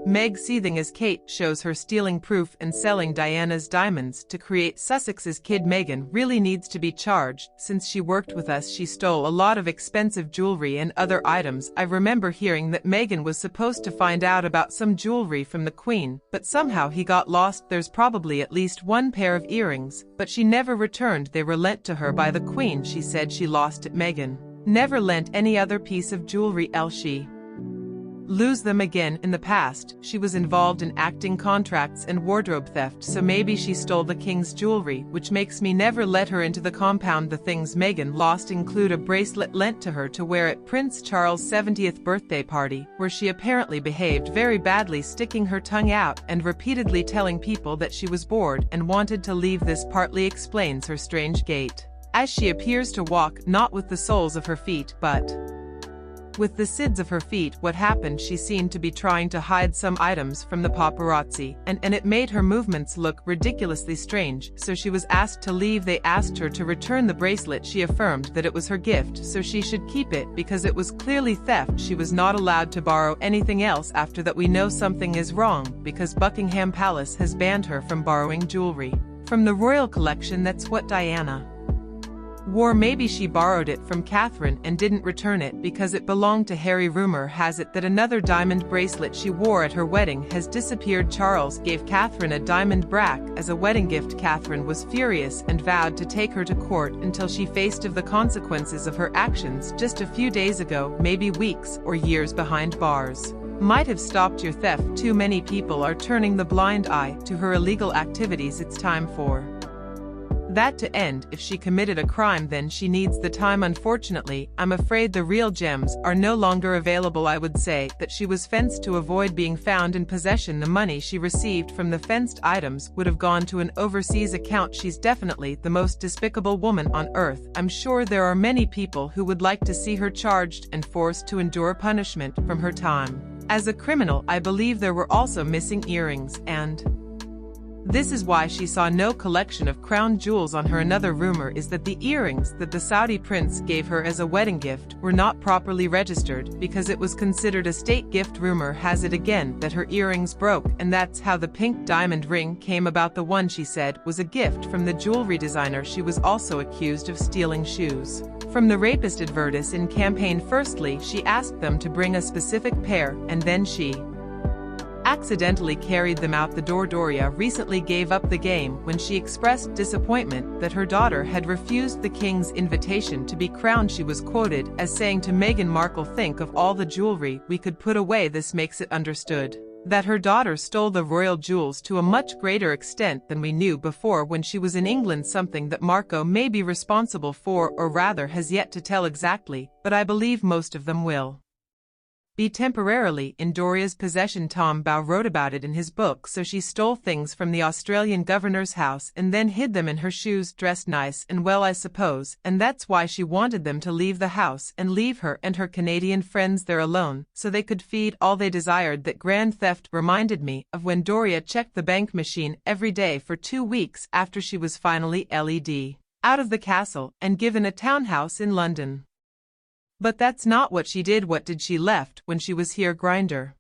Meg seething as Kate shows her stealing proof and selling Diana's diamonds to create Sussex's kid. Meghan really needs to be charged. Since she worked with us, she stole a lot of expensive jewelry and other items. I remember hearing that Meghan was supposed to find out about some jewelry from the Queen, but somehow he got lost. There's probably at least one pair of earrings, but she never returned. They were lent to her by the Queen. She said she lost it. Meghan never lent any other piece of jewelry, else she lose them again. In the past, she was involved in acting contracts and wardrobe theft, so maybe she stole the king's jewelry, which makes me never let her into the compound. The things Meghan lost include a bracelet lent to her to wear at Prince Charles' 70th birthday party, where she apparently behaved very badly, sticking her tongue out and repeatedly telling people that she was bored and wanted to leave. This partly explains her strange gait, as she appears to walk not with the soles of her feet, but with the sids of her feet. What happened? She seemed to be trying to hide some items from the paparazzi, and it made her movements look ridiculously strange, so she was asked to leave. They asked her to return the bracelet. She affirmed that it was her gift, so she should keep it because it was clearly theft. She was not allowed to borrow anything else. After that, we know something is wrong, because Buckingham Palace has banned her from borrowing jewelry from the royal collection. That's what Diana wore. Maybe she borrowed it from Catherine and didn't return it because it belonged to Harry. Rumor has it that another diamond bracelet she wore at her wedding has disappeared. Charles gave Catherine a diamond bracelet as a wedding gift. Catherine was furious and vowed to take her to court until she faced the consequences of her actions. Just a few days ago, maybe weeks or years behind bars might have stopped your theft. Too many people are turning the blind eye to her illegal activities. It's time for that to end. If she committed a crime, then she needs the time. Unfortunately, I'm afraid the real gems are no longer available. I would say that she was fenced to avoid being found in possession. The money she received from the fenced items would have gone to an overseas account. She's definitely the most despicable woman on earth. I'm sure there are many people who would like to see her charged and forced to endure punishment from her time as a criminal. I believe there were also missing earrings, and this is why she saw no collection of crown jewels on her. Another rumor is that the earrings that the Saudi prince gave her as a wedding gift were not properly registered because it was considered a state gift. Rumor has it again that her earrings broke, and that's how the pink diamond ring came about. The one she said was a gift from the jewelry designer. She was also accused of stealing shoes from the rapist advertise in campaign. Firstly, she asked them to bring a specific pair, and then she accidentally carried them out the door. Doria recently gave up the game when she expressed disappointment that her daughter had refused the king's invitation to be crowned. She was quoted as saying to Meghan Markle, "Think of all the jewelry we could put away." This makes it understood that her daughter stole the royal jewels to a much greater extent than we knew before when she was in England, something that Markle may be responsible for, or rather has yet to tell exactly, but I believe most of them will be temporarily in Doria's possession. Tom Bow wrote about it in his book. So she stole things from the Australian governor's house and then hid them in her shoes, dressed nice and well, I suppose, and that's why she wanted them to leave the house and leave her and her Canadian friends there alone, so they could feed all they desired. That grand theft reminded me of when Doria checked the bank machine every day for 2 weeks after she was finally led out of the castle and given a townhouse in London. But that's not what she did. What did she left when she was here? Grinder.